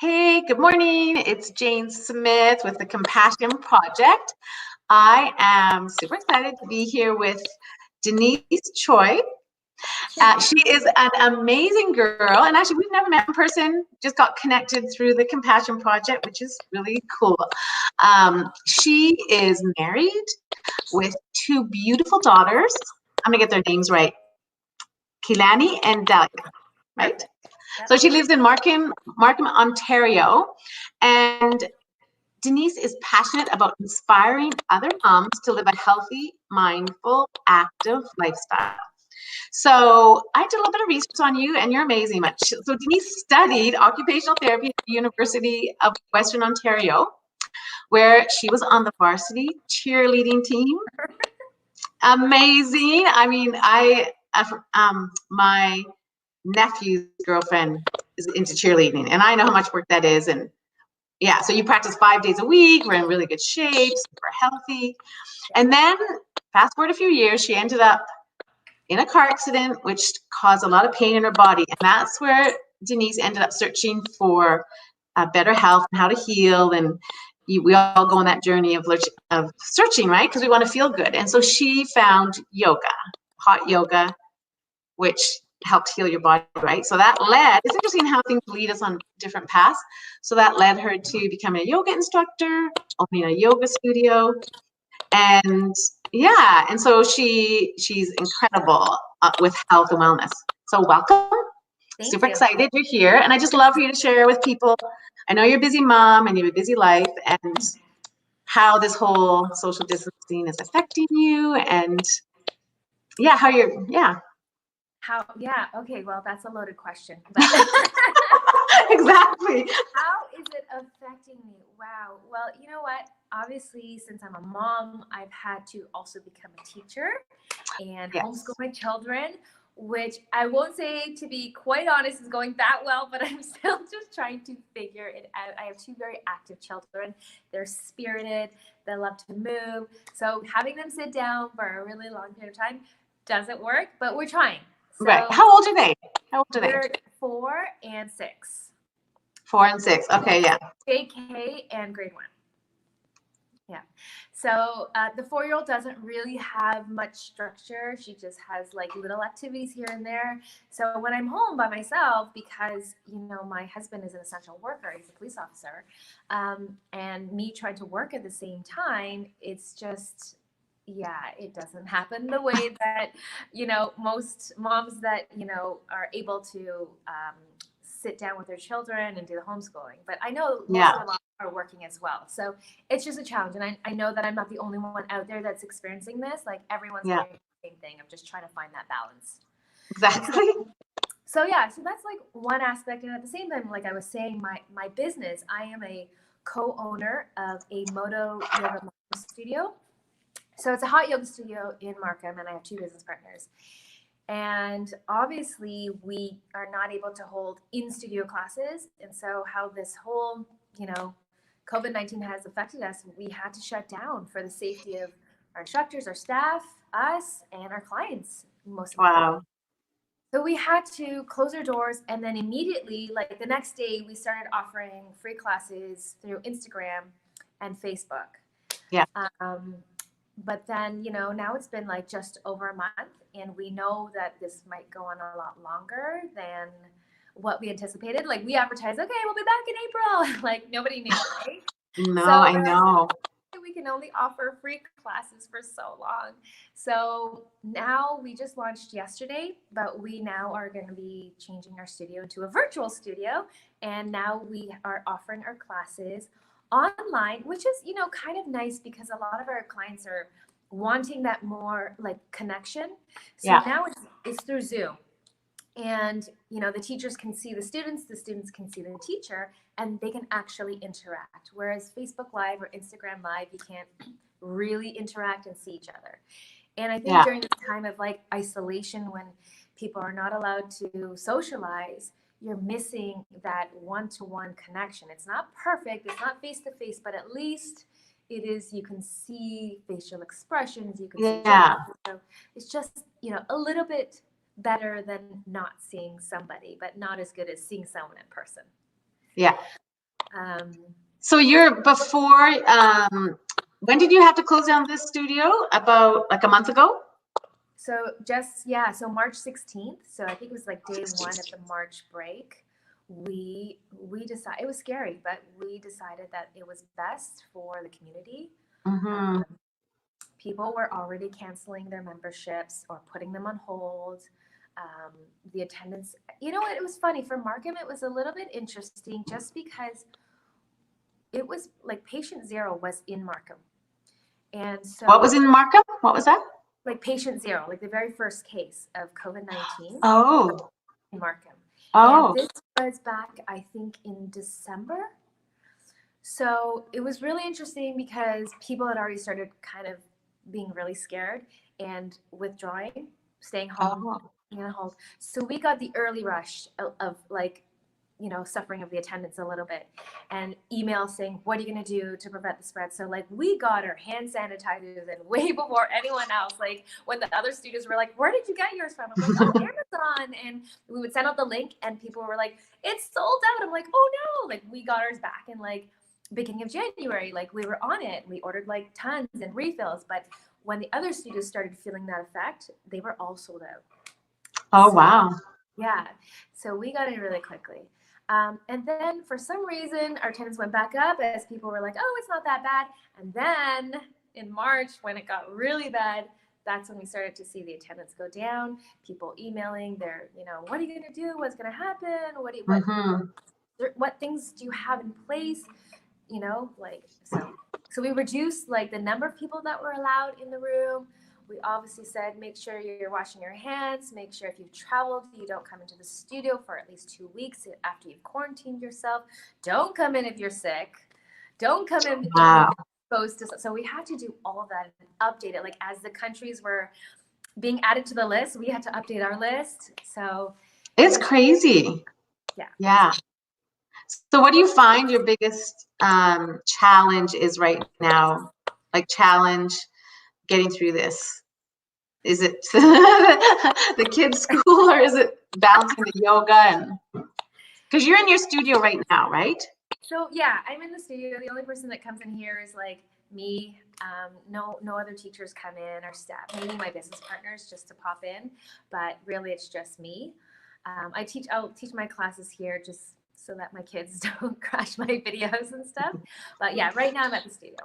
Hey, good morning. It's Jane Smith with the Compassion Project. I am super excited to be here with Denise Tsui. She is an amazing girl, and actually we've never met in person, just got connected through the Compassion Project, which is really cool. She is married with two beautiful daughters. I'm gonna get their names right. Kilani and Delia, right? Yep. So she lives in Markham, Ontario, and Denise is passionate about inspiring other moms to live a healthy, mindful, active lifestyle. So I did a little bit of research on you, and you're amazing. So Denise studied occupational therapy at the University of Western Ontario, where she was on the varsity cheerleading team. Amazing. I mean, my nephew's girlfriend is into cheerleading, and I know how much work that is. And yeah, so you practice 5 days a week. We're in really good shape, super healthy. And then fast forward a few years, she ended up in a car accident, which caused a lot of pain in her body. And that's where Denise ended up searching for better health and how to heal. And we all go on that journey of searching, right? Because we want to feel good. And so she found yoga, hot yoga, which helped heal your body, right? So that led, it's interesting how things lead us on different paths. So that led her to becoming a yoga instructor, opening a yoga studio. And yeah, and so she's incredible with health and wellness. So welcome. Super excited you're here. And I just love for you to share with people. I know you're a busy mom and you have a busy life, and how this whole social distancing is affecting you, and yeah, how you're, yeah. Yeah, okay, well, that's a loaded question. Exactly. How is it affecting me? Wow. Well, you know what? Obviously, since I'm a mom, I've had to also become a teacher and homeschool my children, which I won't say, to be quite honest, is going that well, but I'm still just trying to figure it out. I have two very active children. They're spirited. They love to move. So having them sit down for a really long period of time doesn't work, but we're trying. So right. How old are they? They're 4 and 6. 4 and 6. Okay, yeah. JK and grade 1. Yeah. So the 4-year-old doesn't really have much structure. She just has like little activities here and there. So when I'm home by myself, because, you know, my husband is an essential worker, he's a police officer, and me trying to work at the same time, it's just, yeah, it doesn't happen the way that, you know, most moms that, you know, are able to sit down with their children and do the homeschooling. But I know most of the moms are working as well. So it's just a challenge. And I know that I'm not the only one out there that's experiencing this. Like everyone's doing the same thing. I'm just trying to find that balance. Exactly. So yeah, so that's like one aspect. And at the same time, like I was saying, my business, I am a co-owner of a Moto Yoga studio. So it's a hot yoga studio in Markham, and I have 2 business partners. And obviously, we are not able to hold in-studio classes. And so how this whole, you know, COVID-19 has affected us, we had to shut down for the safety of our instructors, our staff, us, and our clients, most of the time. So we had to close our doors, and then immediately, like the next day, we started offering free classes through Instagram and Facebook. Yeah. But then, you know, now it's been like just over a month, and we know that this might go on a lot longer than what we anticipated. Like we advertised, okay, we'll be back in April. Like nobody knew, right? No, so, I know. We can only offer free classes for so long. So now we just launched yesterday, but we now are going to be changing our studio into a virtual studio. And now we are offering our classes online, which is, you know, kind of nice because a lot of our clients are wanting that more like connection. So now it's through Zoom. And, you know, the teachers can see the students can see the teacher, and they can actually interact. Whereas Facebook Live or Instagram Live, you can't really interact and see each other. And I think during this time of like isolation, when people are not allowed to socialize, you're missing that one-to-one connection. It's not perfect, it's not face-to-face, but at least it is, you can see facial expressions, you can see so it's just, you know, a little bit better than not seeing somebody, but not as good as seeing someone in person. Yeah. So you're before, when did you have to close down this studio? About like a month ago? So so March 16th. So I think it was like day one of the March break. We decided, it was scary, but we decided that it was best for the community. Mm-hmm. People were already canceling their memberships or putting them on hold. The attendance, you know what, it was funny for Markham. It was a little bit interesting just because it was like patient zero was in Markham. And so What was in Markham? What was that? like patient zero, like the very first case of COVID-19 Oh, in Markham. And oh, this was back, I think, in December. So it was really interesting because people had already started kind of being really scared and withdrawing, staying home, oh. being on hold. So we got the early rush of like, you know, suffering of the attendance a little bit, and emails saying, what are you going to do to prevent the spread? So like we got our hand sanitizers and way before anyone else. Like when the other students were like, where did you get yours from? I'm like, oh, Amazon. And we would send out the link and people were like, it's sold out. I'm like, oh no, like we got ours back in like beginning of January. Like we were on it. We ordered like tons and refills. But when the other students started feeling that effect, they were all sold out. Oh, So, wow. yeah. So we got in really quickly. And then for some reason, our attendance went back up as people were like, oh, it's not that bad. And then in March, when it got really bad, that's when we started to see the attendance go down, people emailing their, you know, what are you going to do? What's going to happen? What things do you have in place? You know, like, so we reduced like the number of people that were allowed in the room. We obviously said, make sure you're washing your hands, make sure if you've traveled, you don't come into the studio for at least 2 weeks after you've quarantined yourself. Don't come in if you're sick. Don't come in Wow. if you're exposed to. So we had to do all of that and update it. Like as the countries were being added to the list, we had to update our list. So It's crazy. yeah. Yeah. So what do you find your biggest challenge is right now? Like challenge getting through this? Is it the kids' school or is it balancing the yoga? And because you're in your studio right now, right? So yeah, I'm in the studio. The only person that comes in here is like me. No other teachers come in or staff. Maybe my business partners just to pop in, but really it's just me. I'll teach my classes here just so that my kids don't crash my videos and stuff. But yeah, right now I'm at the studio.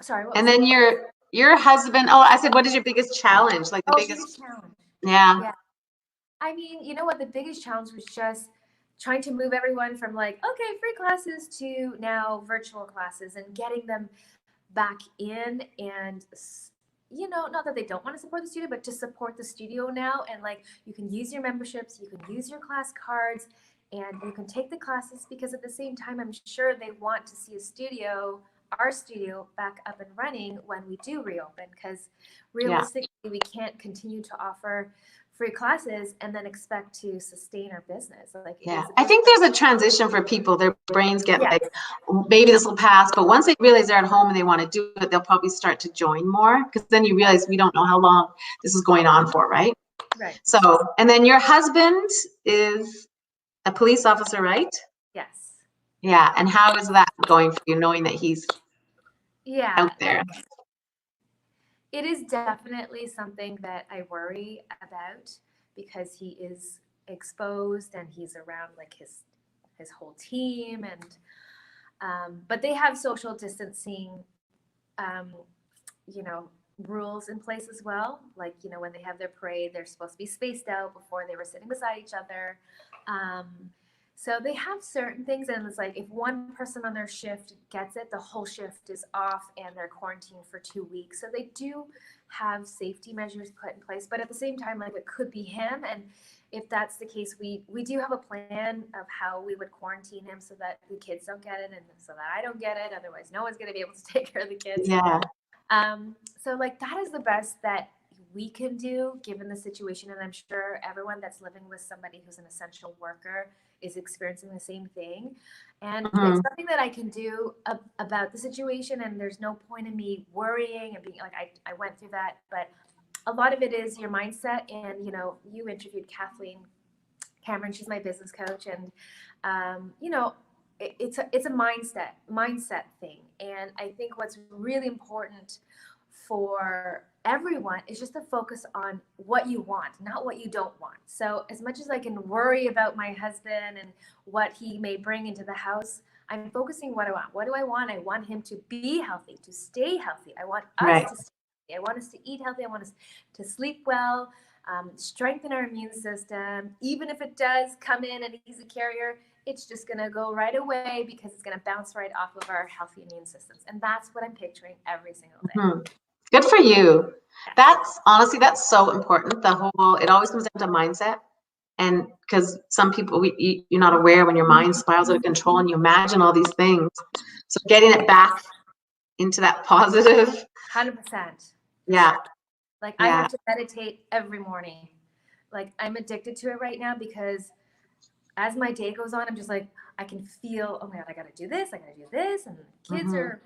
Sorry. And then your husband. Oh, I said, what is your biggest challenge? Like the biggest challenge. Yeah. Yeah. I mean, you know what? The biggest challenge was just trying to move everyone from like, okay, free classes to now virtual classes and getting them back in and, you know, not that they don't want to support the studio, but to support the studio now. And like, you can use your memberships, you can use your class cards, and you can take the classes because at the same time, I'm sure they want to see our studio back up and running when we do reopen, because realistically, we can't continue to offer free classes and then expect to sustain our business. Like, I think there's a transition for people. Their brains get like, maybe this will pass, but once they realize they're at home and they want to do it, they'll probably start to join more, because then you realize we don't know how long this is going on for, right? Right. So, and then your husband is a police officer, right? Yes. Yeah. And how is that going for you, knowing that he's out there? It is definitely something that I worry about because he is exposed and he's around like his whole team, and but they have social distancing you know, rules in place as well. Like, you know, when they have their parade, they're supposed to be spaced out. Before they were sitting beside each other. So they have certain things, and it's like if one person on their shift gets it, the whole shift is off and they're quarantined for 2 weeks. So they do have safety measures put in place, but at the same time, like it could be him. And if that's the case, we do have a plan of how we would quarantine him so that the kids don't get it and so that I don't get it. Otherwise, no one's going to be able to take care of the kids. Yeah. So like that is the best that we can do given the situation. And I'm sure everyone that's living with somebody who's an essential worker is experiencing the same thing. And it's something that I can do about the situation. And there's no point in me worrying and being like, I went through that. But a lot of it is your mindset. And, you know, you interviewed Kathleen Cameron, she's my business coach, and you know, it's a mindset thing. And I think what's really important for everyone is just to focus on what you want, not what you don't want. So as much as I can worry about my husband and what he may bring into the house, I'm focusing what I want. What do I want? I want him to be healthy, to stay healthy. I want us to stay healthy. I want us to eat healthy. I want us to sleep well, strengthen our immune system. Even if it does come in and he's a carrier, it's just going to go right away because it's going to bounce right off of our healthy immune systems. And that's what I'm picturing every single day. Mm-hmm. Good for you. That's honestly, that's so important. It always comes down to mindset. And because some people, you're not aware when your mind spirals out of control and you imagine all these things. So getting it back into that positive. 100%. Yeah. Like I have to meditate every morning. Like I'm addicted to it right now because as my day goes on, I'm just like, I can feel, oh my God, I got to do this. And the kids are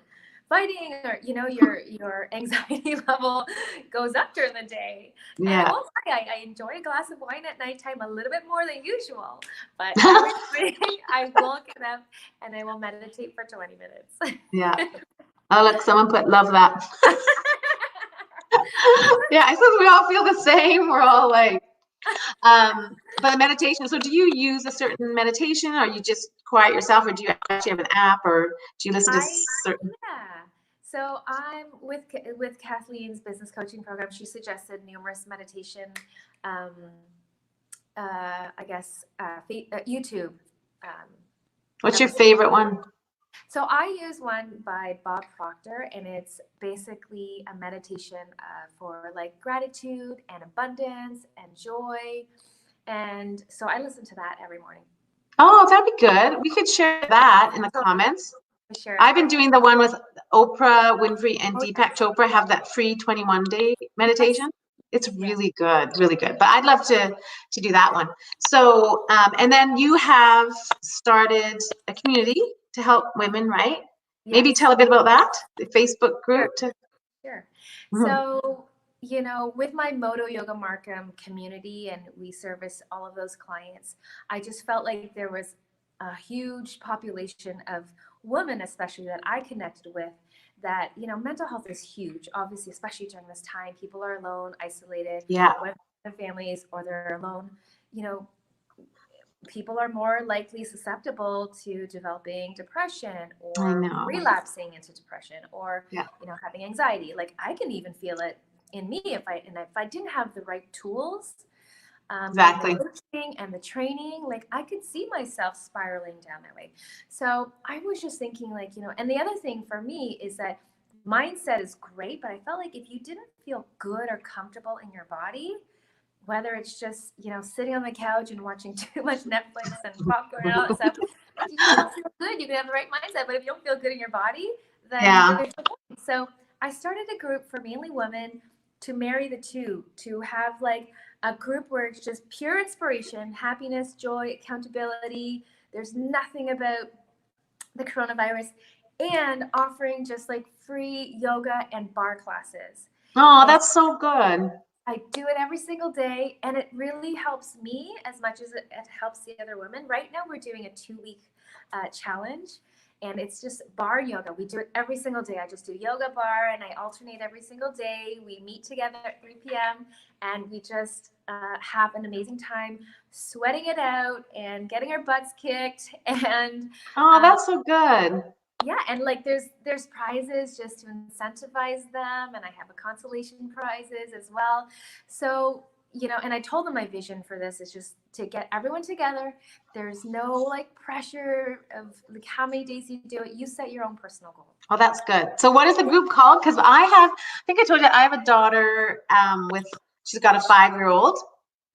fighting, or, you know, your anxiety level goes up during the day. And I won't lie, I enjoy a glass of wine at nighttime a little bit more than usual, but every morning I will get up and I will meditate for 20 minutes. Yeah. Oh, look, someone put love that. Yeah, I suppose we all feel the same. We're all like, but meditation. So do you use a certain meditation, or you just quiet yourself, or do you actually have an app, or do you listen to certain? Yeah. So I'm with Kathleen's business coaching program. She suggested numerous meditation, YouTube. What's your favorite one? So I use one by Bob Proctor, and it's basically a meditation for like gratitude and abundance and joy. And so I listen to that every morning. Oh, that'd be good. We could share that in the comments. Sure. I've been doing the one with Oprah Winfrey and Deepak Chopra, have that free 21-day meditation. It's really good, really good. But I'd love to do that one. So, and then you have started a community to help women, right? Yes. Maybe tell a bit about that, the Facebook group. Sure. So, you know, with my Moto Yoga Markham community, and we service all of those clients, I just felt like there was a huge population of women, especially that I connected with, that, you know, mental health is huge, obviously, especially during this time. People are alone, isolated, with their families, or they're alone. You know, people are more likely susceptible to developing depression or relapsing into depression, or, you know, having anxiety. Like I can even feel it in me if I didn't have the right tools, exactly, and the coaching and the training, like I could see myself spiraling down that way. So I was just thinking, like, you know, and the other thing for me is that mindset is great, but I felt like if you didn't feel good or comfortable in your body, whether it's just, you know, sitting on the couch and watching too much Netflix and popcorn and all that stuff, if you don't feel good, you can have the right mindset, but if you don't feel good in your body, then there's no point. So I started a group for mainly women to marry the two, to have like a group where it's just pure inspiration, happiness, joy, accountability. There's nothing about the coronavirus, and offering just like free yoga and bar classes. Oh, that's so good. I do it every single day, and it really helps me as much as it helps the other women. Right now, we're doing a 2-week challenge, and it's just bar yoga. We do it every single day. I just do yoga bar, and I alternate every single day. We meet together at 3 p.m., and we just have an amazing time sweating it out and getting our butts kicked. And that's so good. Yeah, and like there's prizes just to incentivize them, and I have a consolation prizes as well. So, you know, and I told them my vision for this is just to get everyone together. There's no like pressure of like how many days you do it. You set your own personal goal. Oh, that's good. So what is the group called? Because I think I told you I have a daughter she's got a 5-year-old,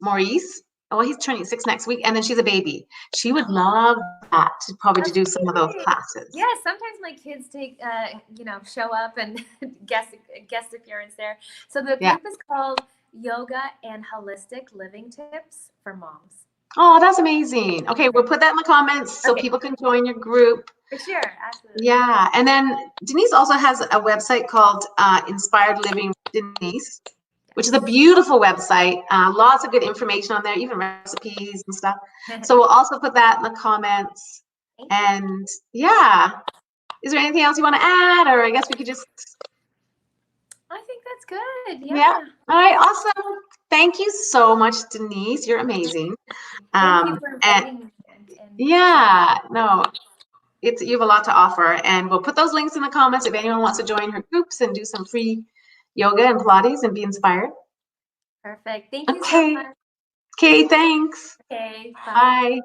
Maurice. Well, he's turning 6 next week, and then she's a baby. She would love that, probably to do some of those classes. Yeah, sometimes my kids take, you know, show up and guest appearance there. So the group is called Yoga and Holistic Living Tips for Moms. Oh, that's amazing. Okay, we'll put that in the comments so people can join your group. For sure, absolutely. Yeah, and then Denise also has a website called Inspired Living Denise. which is a beautiful website. Lots of good information on there, even recipes and stuff. So we'll also put that in the comments. And yeah, is there anything else you want to add, or I guess we could just? I think that's good. Yeah. All right. Awesome. Thank you so much, Denise. You're amazing. Thank you for inviting me. Yeah. No. You have a lot to offer, and we'll put those links in the comments if anyone wants to join her groups and do some free yoga and Pilates and be inspired. Perfect. Thank you so much. Okay, thanks. Okay, bye.